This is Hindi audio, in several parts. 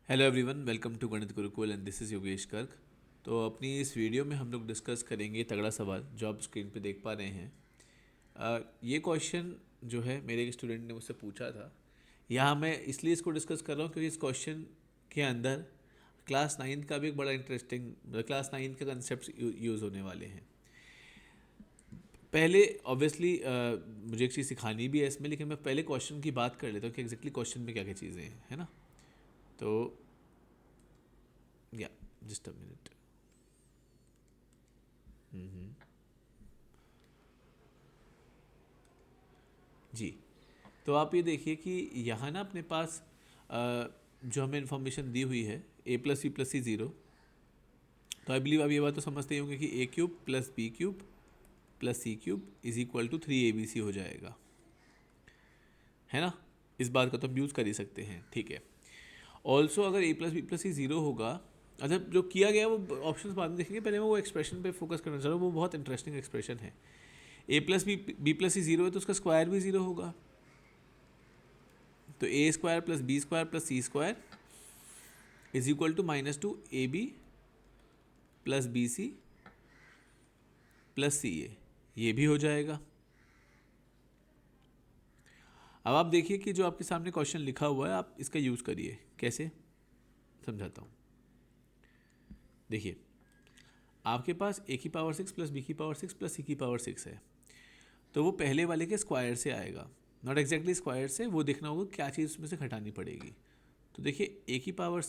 हेलो एवरीवन, वेलकम टू गणित Gurukul and this is Yogesh Garg. तो अपनी इस वीडियो में हम लोग डिस्कस करेंगे तगड़ा सवाल जो आप स्क्रीन पे देख पा रहे हैं। ये क्वेश्चन जो है मेरे एक स्टूडेंट ने मुझसे पूछा था। यहाँ मैं इसलिए इसको डिस्कस कर रहा हूँ क्योंकि इस क्वेश्चन के अंदर क्लास नाइन्थ का भी एक बड़ा इंटरेस्टिंग क्लास नाइन्थ के कंसेप्ट यूज़ होने वाले हैं। पहले ऑब्वियसली मुझे एक चीज़ सिखानी भी है इसमें, लेकिन मैं पहले क्वेश्चन की बात कर लेता हूँ कि एग्जैक्टली क्वेश्चन में क्या क्या चीज़ें हैं, है ना। तो या जस्ट अ मिनट। जी, तो आप ये देखिए कि यहाँ ना अपने पास जो हमें इन्फॉर्मेशन दी हुई है a+b+c 0। तो आई बिलीव आप ये बात तो समझते ही होंगे कि a³ + b³ + c³ = 3abc हो जाएगा, है ना। इस बात का तो हम यूज़ कर ही सकते हैं, ठीक है। ऑल्सो अगर a+b+c 0 होगा, अच्छा जो किया गया वो ऑप्शंस बाद में देखेंगे, पहले मैं वो एक्सप्रेशन पे फोकस करना चाह रहा हूँ। वो बहुत इंटरेस्टिंग एक्सप्रेशन है। a+b+c 0 है तो उसका स्क्वायर भी 0 होगा। तो a² + b² + c² = -2ab + bc + ca, ये भी हो जाएगा। अब आप देखिए कि जो आपके सामने क्वेश्चन लिखा हुआ है, आप इसका यूज़ करिए। कैसे, समझाता हूँ। देखिए, आपके पास a⁶ + b⁶ + c⁶ है, तो वो पहले वाले के स्क्वायर से आएगा, नॉट एग्जैक्टली स्क्वायर से। वो देखना होगा क्या चीज़ उसमें से घटानी पड़ेगी। तो देखिए a⁶ + b⁶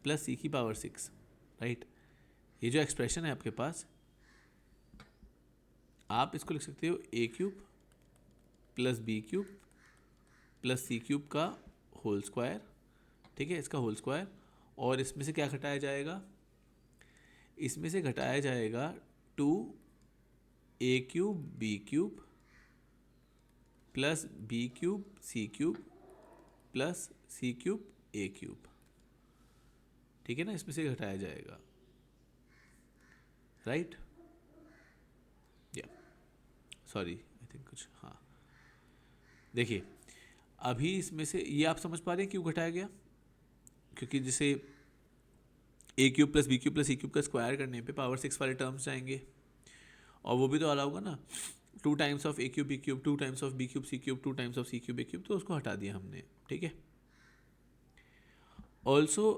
+ c⁶, राइट। ये जो एक्सप्रेशन है आपके पास, आप इसको लिख सकते हो a³ + b³ + c³ का होल स्क्वायर, ठीक है, इसका होल स्क्वायर। और इसमें से क्या घटाया जाएगा? इसमें से घटाया जाएगा 2a³ b³ + b³ c³ + c³ a³, ठीक है ना। इसमें से घटाया जाएगा, राइट। या सॉरी, आई थिंक कुछ, हाँ। देखिए, अभी इसमें से ये आप समझ पा रहे हैं क्यों घटाया गया? क्योंकि जैसे a³ + b³ + c³ का स्क्वायर करने पे पावर 6 वाले टर्म्स जाएंगे, और वो भी तो अलाउ होगा ना। 2 times of a³ b³, 2 times of b³ c³, 2 times of c³ a³, तो उसको हटा दिया हमने, ठीक है। ऑल्सो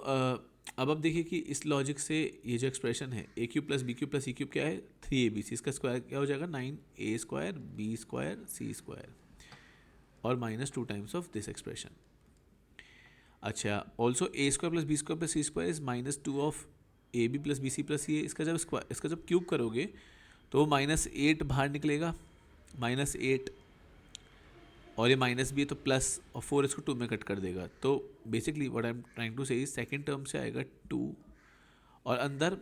अब आप देखिए कि इस लॉजिक से ये जो एक्सप्रेशन है a³ + b³ + c³ क्या है? 3abc। इसका स्क्वायर क्या हो जाएगा? 9a² b² c² और -2 टाइम्स ऑफ दिस एक्सप्रेशन। अच्छा, also a² + b² + c² is -2 of ab + bc + ca। इसका जब क्यूब करोगे तो -8 बाहर निकलेगा, -8, और ये माइनस भी है तो प्लस, और 4 इसको 2 में कट कर देगा। तो basically what I am trying to say is second term से आएगा 2, और अंदर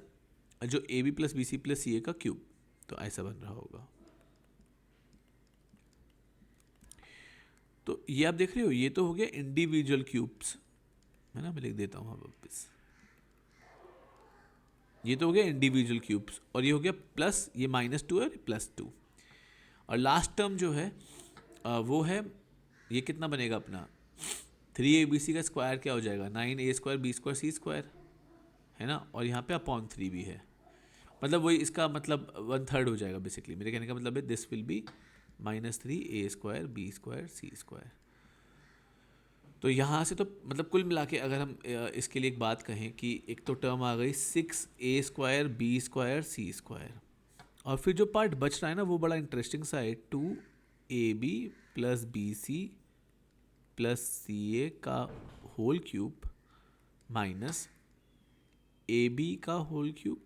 जो ab + bc + ca का क्यूब, तो ऐसा बन रहा होगा। तो ये आप देख रहे हो, ये तो हो गया इंडिविजुअल क्यूब्स, है ना। मैं लिख देता हूँ वापस, ये तो हो गया इंडिविजुअल क्यूब्स, और ये हो गया प्लस, ये -2 है, +2। और लास्ट टर्म जो है वो है, ये कितना बनेगा अपना? 3abc का स्क्वायर क्या हो जाएगा? 9a² b² c², है ना। और यहाँ पे अपॉन 3 भी है, मतलब वही इसका मतलब 1/3 हो जाएगा। बेसिकली मेरे कहने का मतलब है this will be -3a² b² c²। तो यहाँ से तो मतलब कुल मिला के अगर हम इसके लिए एक बात कहें कि एक तो टर्म आ गई 6a² b² c², और फिर जो पार्ट बच रहा है ना, वो बड़ा इंटरेस्टिंग सा है। 2ab + bc + ca का होल क्यूब माइनस ab का होल क्यूब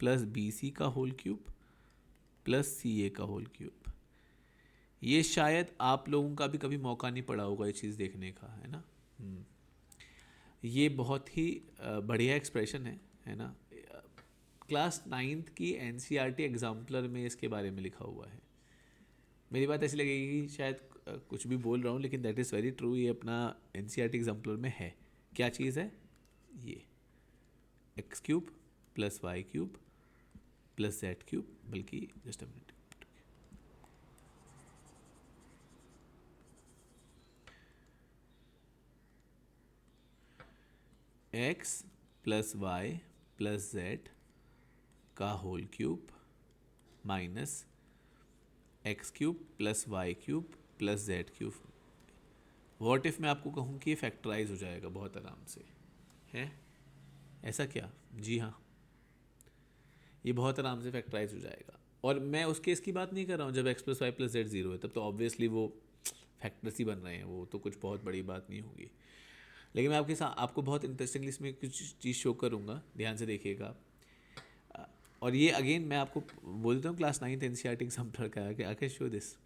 + bc का होल क्यूब + ca का होल क्यूब। ये शायद आप लोगों का भी कभी मौका नहीं पड़ा होगा ये चीज़ देखने का, है ना। ये बहुत ही बढ़िया एक्सप्रेशन है ना। क्लास नाइन्थ की एनसीईआरटी एग्जाम्पलर में इसके बारे में लिखा हुआ है। मेरी बात ऐसी लगेगी कि शायद कुछ भी बोल रहा हूँ, लेकिन दैट इज़ वेरी ट्रू। ये अपना एनसीईआरटी एग्जाम्पलर में है। क्या चीज़ है ये? x³ + y³ + z³, बल्कि just a minute, x plus y plus z का whole cube minus x cube plus y cube plus z cube. What if मैं आपको कहूँ कि ये फैक्टराइज हो जाएगा बहुत आराम से, है ऐसा क्या? जी हाँ, ये बहुत आराम से फैक्टराइज हो जाएगा। और मैं उस केस की बात नहीं कर रहा हूँ जब x plus y plus z zero है, तब तो ऑब्वियसली वो फैक्टर्स ही बन रहे हैं, वो तो कुछ बहुत बड़ी बात नहीं होगी। लेकिन मैं आपके साथ आपको बहुत इंटरेस्टिंगली इसमें कुछ चीज़ शो करूँगा, ध्यान से देखिएगा। और ये अगेन मैं आपको बोलता हूँ क्लास 9th NCERT एग्जाम्पल का कि आके शो दिस।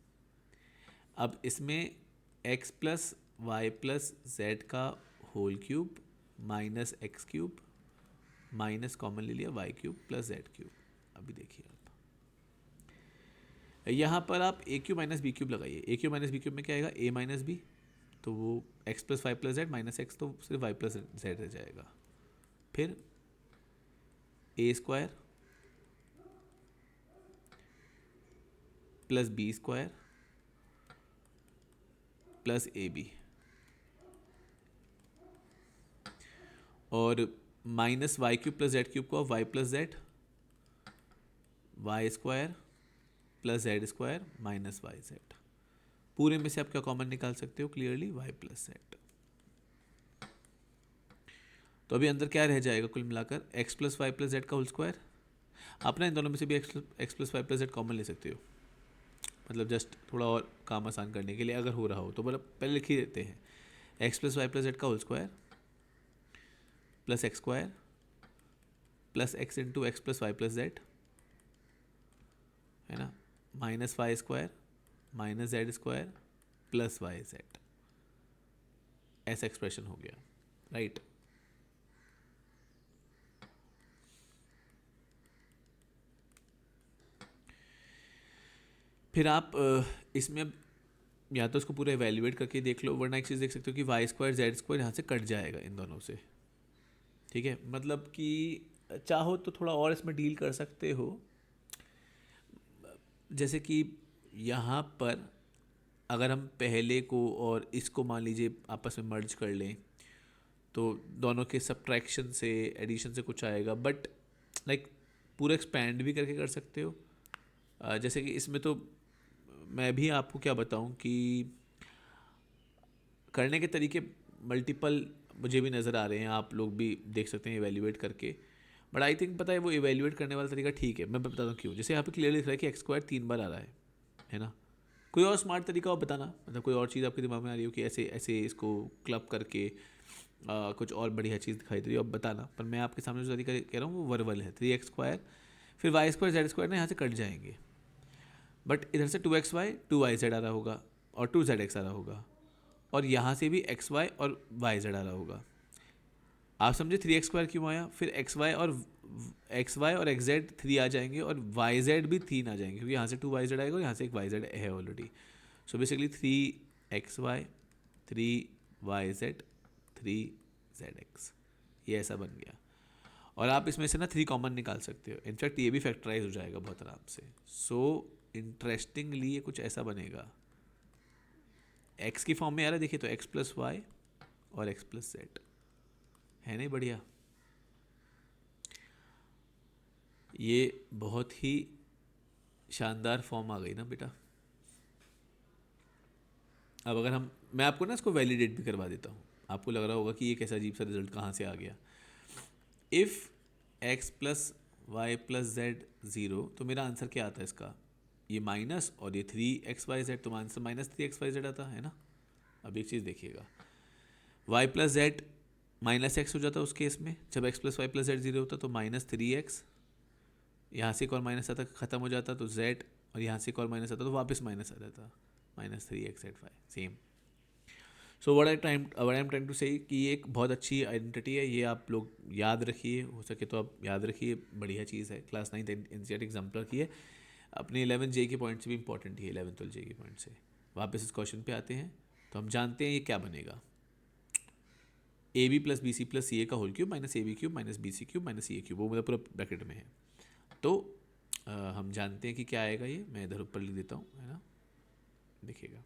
अब इसमें x plus y plus z का whole cube minus x cube minus common ले लिया y cube plus z cube. अभी देखिए आप यहाँ पर आप a cube minus b cube लगाइए। A cube minus b cube में क्या आएगा? ए माइनस बी, तो वो x plus y plus z minus x, तो सिर्फ वाई प्लस जेड रह जाएगा। फिर a square plus b square plus A b, और minus y cube plus z cube को y plus z y square plus z square minus y z. पूरे में से आप क्या कॉमन निकाल सकते हो? Clearly y plus z. तो अभी अंदर क्या रह जाएगा कुल मिलाकर? X plus y plus z का होल स्क्वायर। आप ना इन दोनों में से भी x plus y plus z common ले सकते हो, मतलब जस्ट थोड़ा और काम आसान करने के लिए अगर हो रहा हो तो मतलब पहले लिख ही देते हैं। X plus y plus z का whole square plus x square plus x into x plus y plus z, है ना, minus y square minus z square plus y z. ऐसा एक्सप्रेशन हो गया, राइट। फिर आप इसमें या तो इसको पूरा एवेल्युएट करके देख लो, वरना एक चीज़ देख सकते हो कि वाई स्क्वायर जेड स्क्वायर यहाँ से कट जाएगा इन दोनों से, ठीक है। मतलब कि चाहो तो थोड़ा और इसमें डील कर सकते हो, जैसे कि यहाँ पर अगर हम पहले को और इसको मान लीजिए आपस में मर्ज कर लें तो दोनों के सब्ट्रैक्शन से एडिशन से कुछ आएगा, बट लाइक पूरा एक्सपैंड भी करके कर सकते हो। जैसे कि इसमें तो मैं भी आपको क्या बताऊं कि करने के तरीके मल्टीपल मुझे भी नज़र आ रहे हैं, आप लोग भी देख सकते हैं इवेल्युएट करके। बट आई थिंक पता है वो इवेल्युएट करने वाला तरीका ठीक है, मैं बताता हूँ क्यों। जैसे यहाँ पे क्लियरली लिख रहा है कि एक्स स्क्वायर 3 बार आ रहा है ना। कोई और स्मार्ट तरीका हो बताना, मतलब कोई और चीज़ आपके दिमाग में आ रही हो कि ऐसे ऐसे इसको क्लब करके कुछ और बढ़िया चीज़ दिखाई दे रही हो, अब बताना। पर मैं आपके सामने जो तरीका कह रहा हूँ वो वर्बल है। 3x स्क्वायर फिर वाई स्क्वायर जेड स्क्वायर ना यहाँ से कट जाएंगे, बट इधर से 2xy 2yz आ रहा होगा और 2zx आ रहा होगा, और यहाँ से भी xy और yz आ रहा होगा। आप समझे 3x स्क्वायर क्यों आया? फिर xy और xz 3 आ जाएंगे और yz भी 3 आ जाएंगे, क्योंकि यहाँ से 2yz आएगा और यहाँ से एक yz है already. So basically 3xy 3yz 3zx, ये ऐसा बन गया। और आप इसमें से ना 3 कॉमन निकाल सकते हो, इनफैक्ट ये भी फैक्टराइज हो जाएगा बहुत आराम से। सो इंटरेस्टिंगली ये कुछ ऐसा बनेगा, x की फॉर्म में आ रहा है, देखिए तो x प्लस वाई और x प्लस जेड, है नहीं बढ़िया? ये बहुत ही शानदार फॉर्म आ गई ना बेटा। अब अगर मैं आपको ना इसको वैलिडेट भी करवा देता हूँ, आपको लग रहा होगा कि ये कैसा अजीब सा रिजल्ट कहाँ से आ गया। If x plus y plus z zero, तो मेरा आंसर क्या आता है इसका? ये माइनस, और ये 3xyz, तो आंसर माइनस 3xyz आता है ना। अब एक चीज़ देखिएगा, y plus z minus x हो जाता है उस केस में, जब x plus y plus z zero होता तो माइनस 3x, यहाँ से एक और माइनस आता ख़त्म हो जाता तो z, और यहाँ से एक और माइनस आता तो वापस माइनस आ जाता, minus 3x/5 same. So what I am trying to say कि ये एक बहुत अच्छी आइडेंटिटी है, ये आप लोग याद रखिए, हो सके तो आप याद रखिए, बढ़िया चीज़ है। क्लास 9th NCERT एग्जाम्पलर की है, अपने 11th जे के पॉइंट से भी इंपॉर्टेंट है, 11th 12 जे के पॉइंट से। वापस इस क्वेश्चन पे आते हैं, तो हम जानते हैं ये क्या बनेगा। A b plus b c plus c a का whole cube minus a b cube minus b c cube minus c a cube, वो मतलब पूरा ब्रैकेट में है। तो हम जानते हैं कि क्या आएगा, ये मैं इधर ऊपर लिख देता हूँ, है ना, देखिएगा।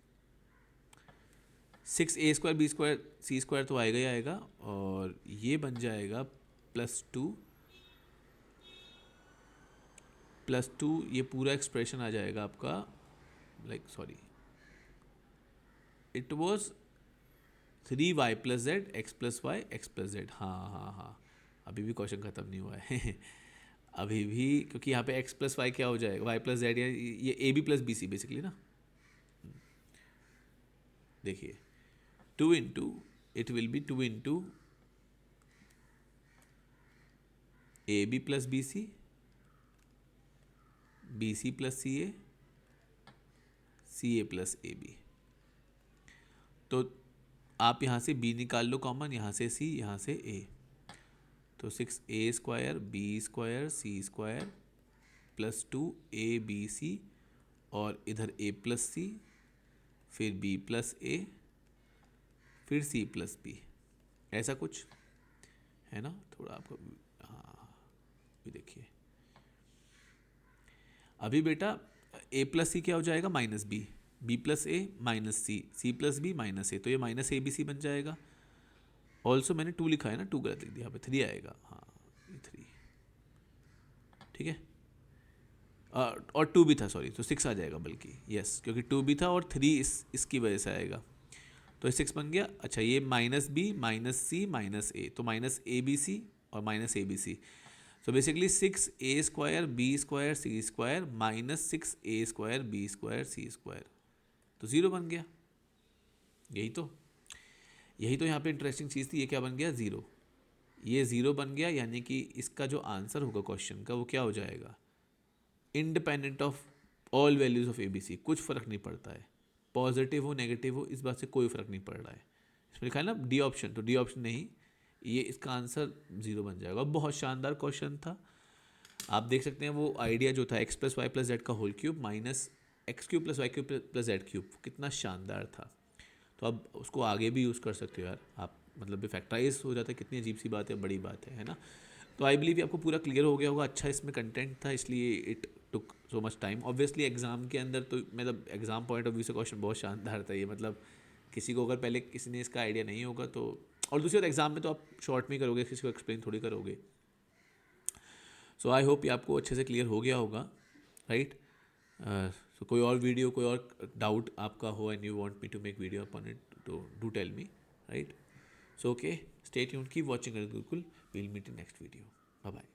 6a² b² c² तो आएगा ही आएगा, और ये बन जाएगा +2 ये पूरा एक्सप्रेशन आ जाएगा आपका, like sorry, it was 3y + z x + y x + z। हाँ, अभी भी क्वेश्चन ख़त्म नहीं हुआ है अभी भी, क्योंकि यहाँ पे x + y क्या हो जाएगा, y + z, ये ab + bc बेसिकली ना। देखिए 2 into, it will be 2 into ab + bc, bc + ca, ca + ab। तो आप यहाँ से b निकाल लो कॉमन, यहाँ से c, यहाँ से a, तो 6a² b² c² +2 abc, और इधर a + c, फिर b + a, फिर c + b, ऐसा कुछ है ना। थोड़ा आपको, हाँ ये देखिए अभी बेटा a + c क्या हो जाएगा, -b, b + a -c, c + b -a, तो ये -abc बन जाएगा। ऑल्सो मैंने 2 लिखा है ना, 2 गलत लिख दिया, यहाँ पे 3 आएगा, हाँ ये 3, ठीक है। और 2 भी था, सॉरी, तो 6 आ जाएगा बल्कि, यस, क्योंकि 2 भी था और 3 इसकी वजह से आएगा, तो 6 बन गया। अच्छा, ये -b -c -a, तो -abc और -abc, so basically 6a² b² c² -6a² b² c², तो 0 बन गया। यही तो यहाँ पे इंटरेस्टिंग चीज़ थी, ये क्या बन गया, 0, ये 0 बन गया, यानी कि इसका जो आंसर होगा क्वेश्चन का वो क्या हो जाएगा, independent of all values of ABC, कुछ फ़र्क नहीं पड़ता है, पॉजिटिव हो नेगेटिव हो, इस बात से कोई फ़र्क नहीं पड़ रहा है। इसमें लिखा है ना डी ऑप्शन, तो डी ऑप्शन नहीं, ये इसका आंसर 0 बन जाएगा। बहुत शानदार क्वेश्चन था, आप देख सकते हैं वो आइडिया जो था x + y + z का whole cube minus x³ + y³ + z³, कितना शानदार था। तो अब उसको आगे भी यूज़ कर सकते हो यार आप, मतलब फैक्टराइज हो जाता है, कितनी अजीब सी बात है, बड़ी बात है ना। तो आई बिलीव आपको पूरा क्लियर हो गया होगा। अच्छा इसमें कंटेंट था, इसलिए it took so much time. Obviously exam के अंदर तो मतलब एग्ज़ाम पॉइंट ऑफ व्यू से क्वेश्चन बहुत शानदार था ये, मतलब किसी को अगर पहले किसी ने इसका आइडिया नहीं होगा तो, और दूसरी बात एग्ज़ाम में तो आप शॉर्ट में करोगे, किसी को एक्सप्लेन थोड़ी करोगे। सो आई होप ये आपको अच्छे से क्लियर हो गया होगा, राइट। सो कोई और वीडियो, कोई और डाउट आपका हो and you want me to make video upon it, तो do tell me, right. So okay, stay tuned, keep watching Gurukul, we'll meet in next video, bye bye.